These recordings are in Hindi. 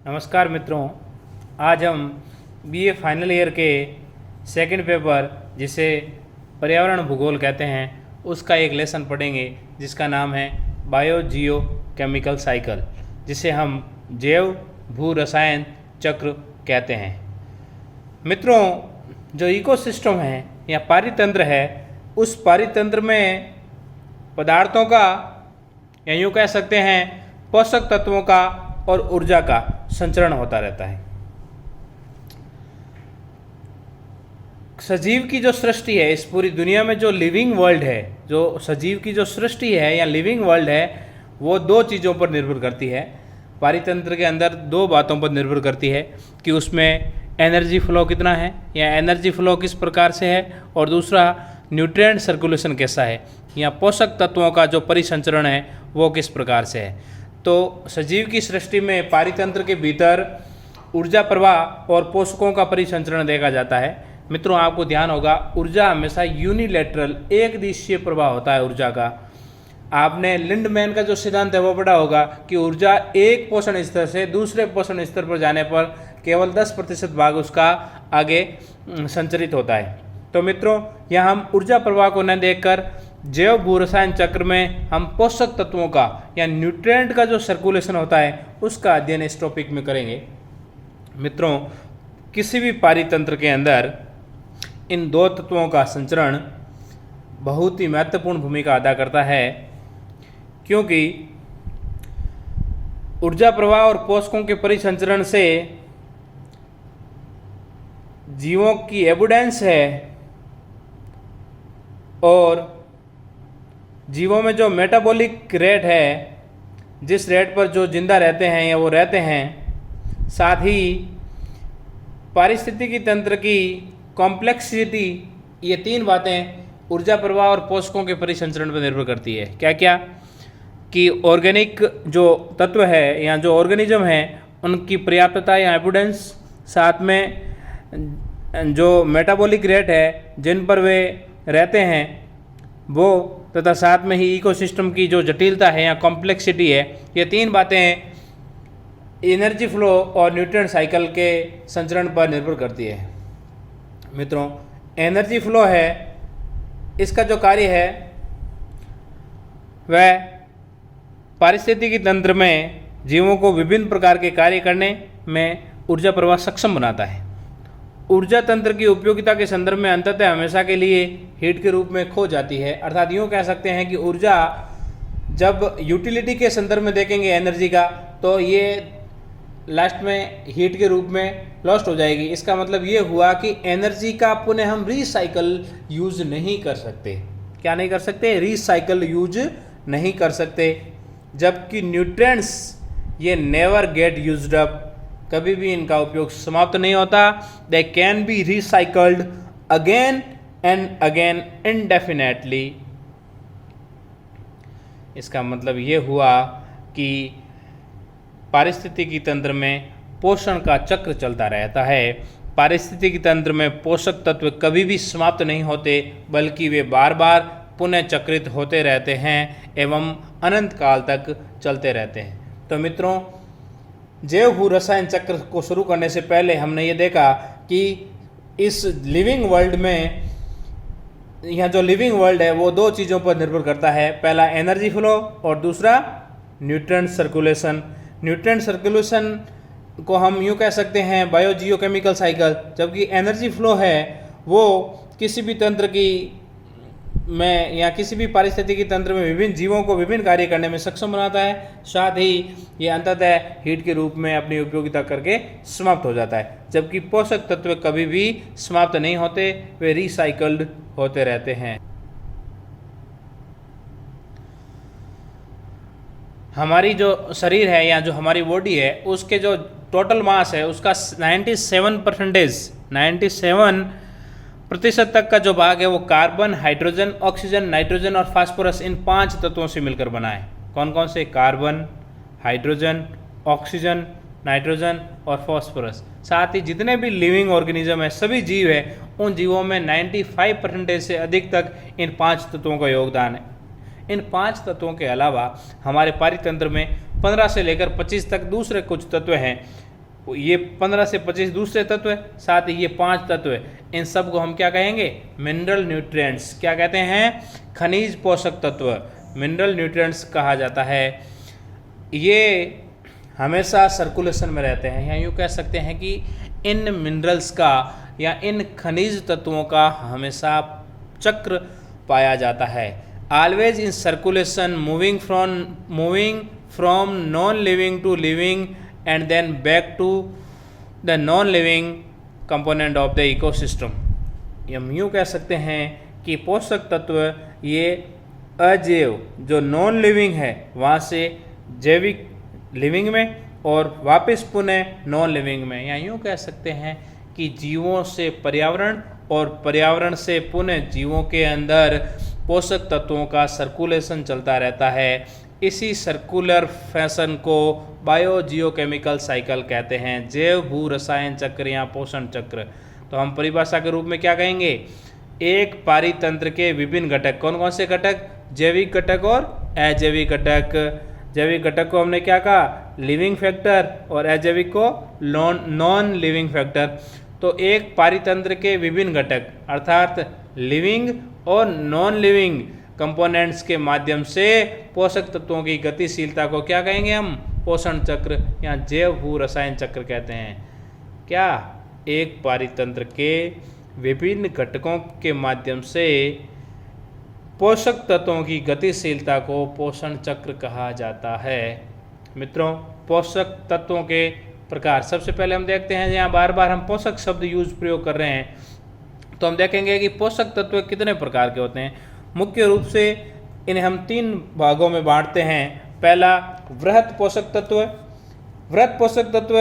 नमस्कार मित्रों, आज हम बीए फाइनल ईयर के सेकंड पेपर जिसे पर्यावरण भूगोल कहते हैं उसका एक लेसन पढ़ेंगे जिसका नाम है बायो जियो केमिकल साइकिल, जिसे हम जैव भू रसायन चक्र कहते हैं। मित्रों, जो इकोसिस्टम है या पारितंत्र है, उस पारितंत्र में पदार्थों का या यूँ कह सकते हैं पोषक तत्वों का और ऊर्जा का संचरण होता रहता है। सजीव की जो सृष्टि है, इस पूरी दुनिया में जो लिविंग वर्ल्ड है, जो सजीव की जो सृष्टि है या लिविंग वर्ल्ड है, वो दो चीज़ों पर निर्भर करती है। पारितंत्र के अंदर दो बातों पर निर्भर करती है कि उसमें एनर्जी फ्लो कितना है या एनर्जी फ्लो किस प्रकार से है, और दूसरा न्यूट्रिएंट सर्कुलेशन कैसा है या पोषक तत्वों का जो परिसंचरण है वो किस प्रकार से है। तो सजीव की सृष्टि में पारितंत्र के भीतर ऊर्जा प्रवाह और पोषकों का परिसंचरण देखा जाता है। मित्रों, आपको ध्यान होगा, ऊर्जा हमेशा यूनिलैटरल एक दिशीय प्रवाह होता है ऊर्जा का। आपने लिंडमैन का जो सिद्धांत है वो पढ़ा होगा कि ऊर्जा एक पोषण स्तर से दूसरे पोषण स्तर पर जाने पर केवल 10% भाग उसका आगे संचरित होता है। तो मित्रों, यहाँ हम ऊर्जा प्रवाह को न देखकर जैव भू रसायन चक्र में हम पोषक तत्वों का या न्यूट्रिएंट का जो सर्कुलेशन होता है उसका अध्ययन इस टॉपिक में करेंगे। मित्रों, किसी भी पारितंत्र के अंदर इन दो तत्वों का संचरण बहुत ही महत्वपूर्ण भूमिका अदा करता है, क्योंकि ऊर्जा प्रवाह और पोषकों के परिसंचरण से जीवों की एबुडेंस है और जीवों में जो मेटाबॉलिक रेट है, जिस रेट पर जो जिंदा रहते हैं या वो रहते हैं, साथ ही पारिस्थितिकी तंत्र की कॉम्प्लेक्सिटी, ये तीन बातें ऊर्जा प्रवाह और पोषकों के परिसंचरण पर निर्भर करती है। क्या क्या कि ऑर्गेनिक जो तत्व है या जो ऑर्गेनिज्म है उनकी पर्याप्तता या एबुडेंस, साथ में जो मेटाबॉलिक रेट है जिन पर वे रहते हैं वो, तथा साथ में ही इकोसिस्टम की जो जटिलता है या कॉम्प्लेक्सिटी है, ये तीन बातें एनर्जी फ्लो और न्यूट्रिएंट साइकिल के संचरण पर निर्भर करती है। मित्रों, एनर्जी फ्लो है, इसका जो कार्य है वह पारिस्थितिकी तंत्र में जीवों को विभिन्न प्रकार के कार्य करने में ऊर्जा प्रवाह सक्षम बनाता है। ऊर्जा तंत्र की उपयोगिता के संदर्भ में अंततः हमेशा के लिए हीट के रूप में खो जाती है। अर्थात यूँ कह सकते हैं कि ऊर्जा जब यूटिलिटी के संदर्भ में देखेंगे एनर्जी का, तो ये लास्ट में हीट के रूप में लॉस्ट हो जाएगी। इसका मतलब ये हुआ कि एनर्जी का पुनः हम रिसाइकल यूज नहीं कर सकते। क्या नहीं कर सकते? रिसाइकल यूज नहीं कर सकते। जबकि न्यूट्रिएंट्स ये नेवर गेट यूज्ड अप, कभी भी इनका उपयोग समाप्त नहीं होता। They can be recycled again and again indefinitely. इसका मतलब ये हुआ कि पारिस्थितिकी तंत्र में पोषण का चक्र चलता रहता है। पारिस्थितिकी तंत्र में पोषक तत्व कभी भी समाप्त नहीं होते, बल्कि वे बार बार पुनः चक्रित होते रहते हैं एवं अनंत काल तक चलते रहते हैं। तो मित्रों, जैव भू रसायन चक्र को शुरू करने से पहले हमने ये देखा कि इस लिविंग वर्ल्ड में, यहाँ जो लिविंग वर्ल्ड है वो दो चीज़ों पर निर्भर करता है। पहला एनर्जी फ्लो और दूसरा न्यूट्रिएंट सर्कुलेशन। न्यूट्रिएंट सर्कुलेशन को हम यूँ कह सकते हैं बायो जियो केमिकल साइकिल, जबकि एनर्जी फ्लो है वो किसी भी तंत्र की में या किसी भी पारिस्थितिकी तंत्र में विभिन्न जीवों को विभिन्न कार्य करने में सक्षम बनाता है। साथ ही ये अंततः हीट के रूप में अपनी उपयोगिता करके समाप्त हो जाता है। जबकि पोषक तत्व कभी भी समाप्त नहीं होते, वे रिसाइकल्ड होते रहते हैं। हमारी जो शरीर है या जो हमारी बॉडी है, उसके जो टोटल मास है उसका 97% तक का जो भाग है वो कार्बन, हाइड्रोजन, ऑक्सीजन, नाइट्रोजन और फास्फोरस, इन 5 तत्वों से मिलकर बना है। कौन कौन से? कार्बन, हाइड्रोजन, ऑक्सीजन, नाइट्रोजन और फास्फोरस। साथ ही जितने भी लिविंग ऑर्गेनिज्म है, सभी जीव है, उन जीवों में 95% से अधिक तक इन 5 तत्वों का योगदान है। इन 5 तत्वों के अलावा हमारे पारितंत्र में 15 से लेकर 25 तक दूसरे कुछ तत्व हैं ये 15 से 25 दूसरे तत्व है, साथ ही ये 5 तत्व है। इन सब को हम क्या कहेंगे? Mineral nutrients. क्या कहते हैं? खनिज पोषक तत्व, मिनरल न्यूट्रिएंट्स कहा जाता है। ये हमेशा सर्कुलेशन में रहते हैं, या यूँ कह सकते हैं कि इन मिनरल्स का या इन खनिज तत्वों का हमेशा चक्र पाया जाता है। Always in circulation, moving from non living to living and then back to the non living component of the ecosystem. हम यूँ कह सकते हैं कि पोषक तत्व ये अजैव जो नॉन लिविंग है वहाँ से जैविक लिविंग में और वापस पुनः नॉन लिविंग में, या यूँ कह सकते हैं कि जीवों से पर्यावरण और पर्यावरण से पुनः जीवों के अंदर पोषक तत्वों का सर्कुलेशन चलता रहता है। इसी सर्कुलर फैशन को बायो जियोकेमिकल साइकिल कहते हैं, जैव भू रसायन चक्र या पोषण चक्र। तो हम परिभाषा के रूप में क्या कहेंगे? एक पारितंत्र के विभिन्न घटक, कौन कौन से घटक? जैविक घटक और अजैविक घटक। जैविक घटक को हमने क्या कहा? लिविंग फैक्टर, और अजैविक को नॉन लिविंग फैक्टर। तो एक पारितंत्र के विभिन्न घटक अर्थात लिविंग और नॉन लिविंग कंपोनेंट्स के माध्यम से पोषक तत्वों की गतिशीलता को क्या कहेंगे हम? पोषण चक्र या जैव भू रसायन चक्र कहते हैं। क्या? एक पारितंत्र के विभिन्न घटकों के माध्यम से पोषक तत्वों की गतिशीलता को पोषण चक्र कहा जाता है। मित्रों, पोषक तत्वों के प्रकार सबसे पहले हम देखते हैं, यहाँ बार बार हम पोषक शब्द प्रयोग कर रहे हैं, तो हम देखेंगे कि पोषक तत्व कितने प्रकार के होते हैं। मुख्य रूप से इन्हें हम 3 भागों में बांटते हैं। पहला वृहत पोषक तत्व। वृहत पोषक तत्व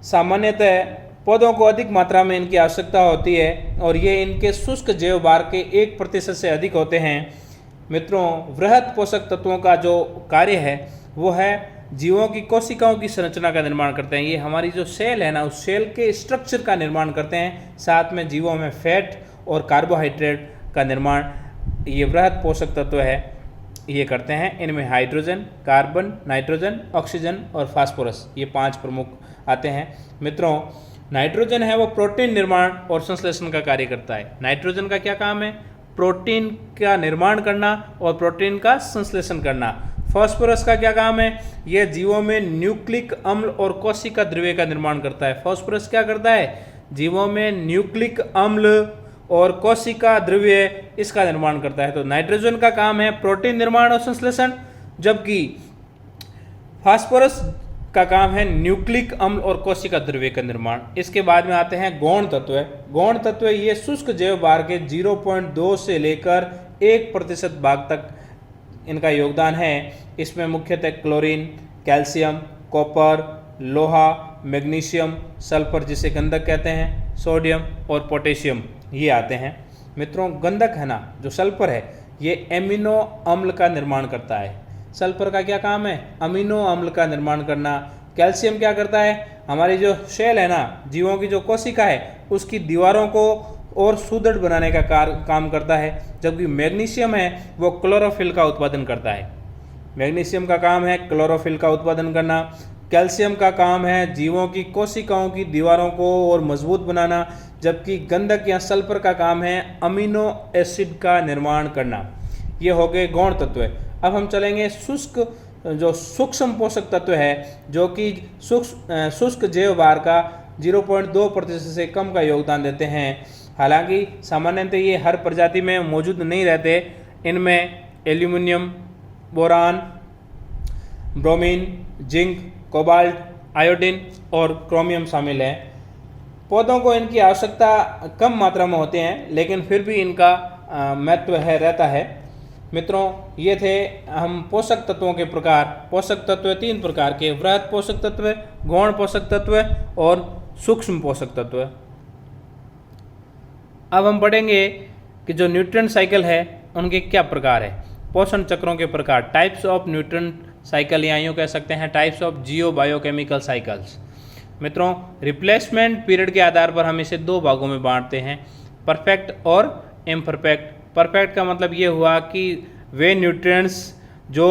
सामान्यतः पौधों को अधिक मात्रा में इनकी आवश्यकता होती है और ये इनके शुष्क जैव भार के 1% से अधिक होते हैं। मित्रों, वृहत पोषक तत्वों का जो कार्य है वो है जीवों की कोशिकाओं की संरचना का निर्माण करते हैं। ये हमारी जो सेल है ना, उस सेल के स्ट्रक्चर का निर्माण करते हैं। साथ में जीवों में फैट और कार्बोहाइड्रेट का निर्माण ये वृहत पोषक तत्व है, ये करते हैं। इनमें हाइड्रोजन, कार्बन, नाइट्रोजन, ऑक्सीजन और फास्फोरस, ये 5 प्रमुख आते हैं। मित्रों, नाइट्रोजन है वो प्रोटीन निर्माण और संश्लेषण का कार्य करता है। नाइट्रोजन का क्या काम है? प्रोटीन का निर्माण करना और प्रोटीन का संश्लेषण करना। फास्फोरस का क्या काम है? यह जीवों में न्यूक्लिक अम्ल और कोशिका द्रव्य का निर्माण करता है। फास्फोरस क्या करता है? जीवों में न्यूक्लिक अम्ल और कोशिका द्रव्य इसका निर्माण करता है। तो नाइट्रोजन का काम है प्रोटीन निर्माण और संश्लेषण, जबकि फास्फोरस का काम है न्यूक्लिक अम्ल और कोशिका द्रव्य का निर्माण। इसके बाद में आते हैं गौण तत्व। गौण तत्व ये शुष्क जैव भार के 0.2 से लेकर 1% भाग तक इनका योगदान है। इसमें मुख्यतः क्लोरीन, कैल्शियम, कॉपर, लोहा, मैग्नीशियम, सल्फर जिसे गंधक कहते हैं, सोडियम और पोटेशियम ये आते हैं। मित्रों, गंधक है ना, जो सल्फर है, ये एमिनो अम्ल का निर्माण करता है। सल्फर का क्या काम है? अमीनो अम्ल का निर्माण करना। कैल्शियम क्या करता है? हमारी जो सेल है ना, जीवों की जो कोशिका है, उसकी दीवारों को और सुदृढ़ बनाने का काम करता है। जबकि मैग्नीशियम है वो क्लोरोफिल का उत्पादन करता है। मैग्नीशियम का काम है क्लोरोफिल का उत्पादन करना। कैल्शियम का काम है जीवों की कोशिकाओं की दीवारों को और मजबूत बनाना, जबकि गंधक या सल्फर का काम है अमीनो एसिड का निर्माण करना। ये हो गए गौण तत्व। अब हम चलेंगे शुष्क जो सूक्ष्म पोषक तत्व है, जो कि शुष्क जैव भार का 0.2% से कम का योगदान देते हैं। हालांकि सामान्यतः ये हर प्रजाति में मौजूद नहीं रहते। इनमें aluminium, boron, bromine, zinc, cobalt, iodine और क्रोमियम शामिल हैं। पौधों को इनकी आवश्यकता कम मात्रा में होते हैं, लेकिन फिर भी इनका महत्व रहता है। मित्रों, ये थे हम पोषक तत्वों के प्रकार। पोषक तत्व 3 प्रकार के: वृहत पोषक तत्व, गौण पोषक तत्व और सूक्ष्म पोषक तत्व। अब हम पढ़ेंगे कि जो न्यूट्रिएंट साइकिल है उनके क्या प्रकार है। पोषण चक्रों के प्रकार, टाइप्स ऑफ न्यूट्रिएंट साइकिल, या यूँ कह सकते हैं types of Jio biochemical cycles. मित्रों, रिप्लेसमेंट पीरियड के आधार पर हम इसे 2 भागों में बांटते हैं, परफेक्ट और इम्परफेक्ट। परफेक्ट का मतलब ये हुआ कि वे न्यूट्रिएंट्स जो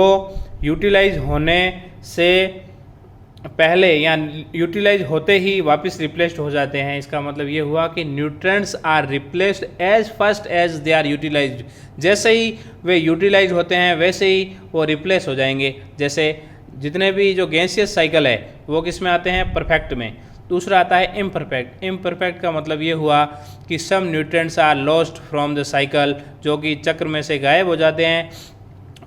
यूटिलाइज होने से पहले या यूटिलाइज होते ही वापस रिप्लेस्ड हो जाते हैं। इसका मतलब ये हुआ कि nutrients are replaced as fast as they are utilised. जैसे ही वे यूटिलाइज होते हैं वैसे ही वो रिप्लेस हो जाएंगे। जैसे जितने भी जो गैसियस साइकिल है वो किस में आते हैं, परफेक्ट में। दूसरा आता है इम्परफेक्ट। इम्परफेक्ट का मतलब ये हुआ कि some nutrients are lost from the cycle, जो कि चक्र में से गायब हो जाते हैं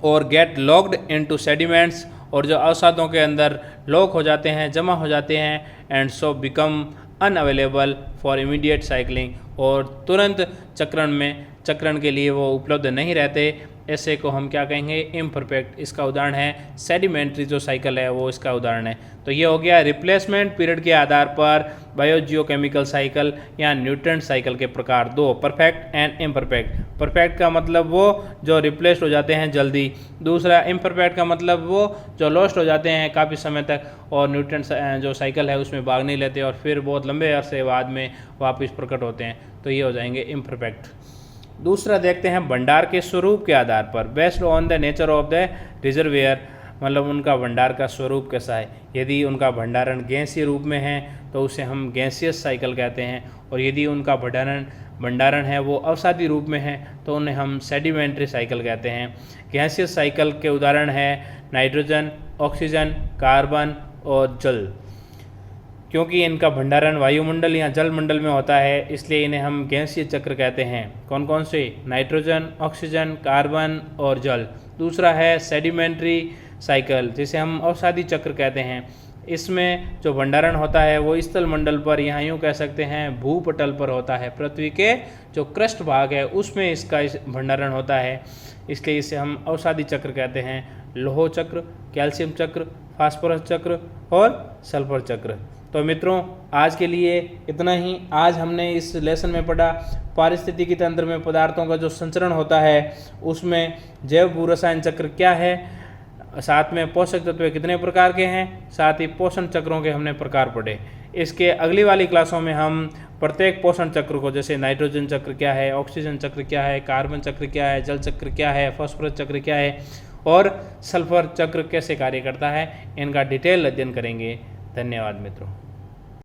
और गेट लॉक्ड इनटू सेडिमेंट्स, और जो अवसादों के अंदर लॉक हो जाते हैं, जमा हो जाते हैं, and so become unavailable for immediate cycling, और तुरंत चक्रण के लिए वो उपलब्ध नहीं रहते। ऐसे को हम क्या कहेंगे, इम्परफेक्ट। इसका उदाहरण है सेडिमेंट्री जो साइकिल है, वो इसका उदाहरण है। तो ये हो गया रिप्लेसमेंट पीरियड के आधार पर बायोजियोकेमिकल साइकिल या न्यूट्रेंट साइकिल के प्रकार दो, परफेक्ट एंड इम्परफेक्ट। परफेक्ट का मतलब वो जो रिप्लेस्ड हो जाते हैं जल्दी, दूसरा इम्परफेक्ट का मतलब वो जो लॉस्ट हो जाते हैं काफ़ी समय तक और न्यूट्रेंट जो साइकिल है उसमें भाग नहीं लेते और फिर बहुत लंबे अरसे बाद में वापस प्रकट होते हैं। तो ये हो जाएंगे इम्परफेक्ट। दूसरा देखते हैं भंडार के स्वरूप के आधार पर, based on the nature of the reservoir, मतलब उनका भंडार का स्वरूप कैसा है। यदि उनका भंडारण गैसीय रूप में है तो उसे हम गैसियस साइकिल कहते हैं, और यदि उनका भंडारण है वो अवसादी रूप में है तो उन्हें हम सेडिमेंट्री साइकिल कहते हैं। गैसियस साइकिल के उदाहरण है नाइट्रोजन, ऑक्सीजन, कार्बन और जल। क्योंकि इनका भंडारण वायुमंडल या जल मंडल में होता है इसलिए इन्हें हम गैसीय चक्र कहते हैं। कौन कौन से, नाइट्रोजन, ऑक्सीजन, कार्बन और जल। दूसरा है सेडिमेंट्री साइकिल जिसे हम अवसादी चक्र कहते हैं। इसमें जो भंडारण होता है वो स्थल मंडल पर, यहाँ यूँ कह सकते हैं भूपटल पर होता है। पृथ्वी के जो क्रस्ट भाग है उसमें इसका भंडारण होता है, इसलिए इसे हम अवसादी चक्र कहते हैं। लोह चक्र, कैल्शियम चक्र, फास्फोरस चक्र और सल्फर चक्र। तो मित्रों आज के लिए इतना ही। आज हमने इस लेसन में पढ़ा पारिस्थितिकी तंत्र में पदार्थों का जो संचरण होता है उसमें जैव भूरसायन चक्र क्या है, साथ में पोषक तत्व कितने प्रकार के हैं, साथ ही पोषण चक्रों के हमने प्रकार पढ़े। इसके अगली वाली क्लासों में हम प्रत्येक पोषण चक्र को, जैसे नाइट्रोजन चक्र क्या है, ऑक्सीजन चक्र क्या है, कार्बन चक्र क्या है, जल चक्र क्या है, फास्फोरस चक्र क्या है और सल्फर चक्र कैसे कार्य करता है, इनका डिटेल अध्ययन करेंगे। धन्यवाद मित्रों।